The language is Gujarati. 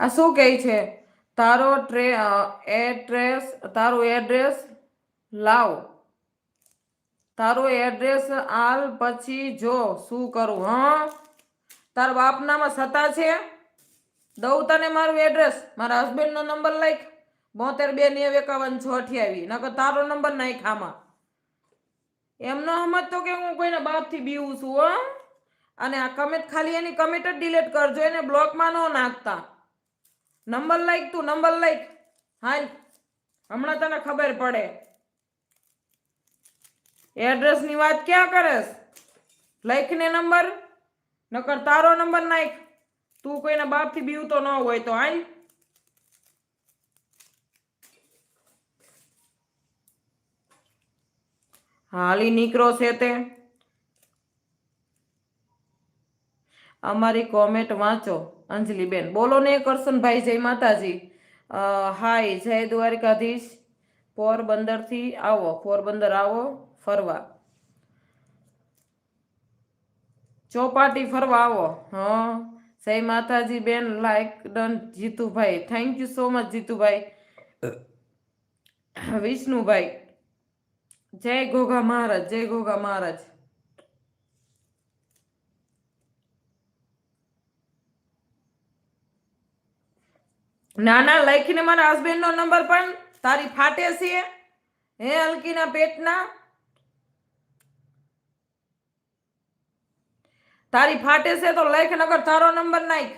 આ શું કહે છે? તારું એડ્રેસ લાવ, તારું એડ્રેસ આલ, પછી જો શું કરું. હા, તાર બાપનામાં સત્તા છે? દઉં તને મારું એડ્રેસ, મારા હસબન્ડનો નંબર લખ 72 2 9 51 6 28. નકર તારો નંબર નાખ આમાં. એમ ન સમજતો કે હું કોઈના બાપથી બીવું છું. હો, અને આ કમેન્ટ ખાલી એની કમેન્ટ જ ડિલીટ કરજો, એને બ્લોકમાં ન નાખતા. નંબર લખ, તું નંબર લખ. હાલ, હમણાં તને ખબર પડે. એડ્રેસ ની વાત ક્યાં કરેસ? લખને નંબર, નકર તારો નંબર નાખ. તું કોઈના બાપથી બીવતો ન હોય તો હાલ. હાલી નીકળો છે તે. અમારી કોમેન્ટ વાંચો. અંજલિબેન બોલો ને કરશનભાઈ. જય માતાજી. હાય, જય દ્વારકાધીશ. પોરબંદરથી આવો, પોરબંદર આવો ફરવા, ચોપાટી ફરવા આવો. હા, જય માતાજી બેન. Like done. Jitubhai, thank you so much Jitubhai. Vishnubhai, જય ગોગા મહારાજ, જય ગોગા મહારાજ. નાના લખીને મારા હસબન્ડ નો નંબર પણ તારી ફાટે છે. હે હલકીના પેટના, તારી ફાટે છે તો લખ, નગર તારો નંબર નાખ.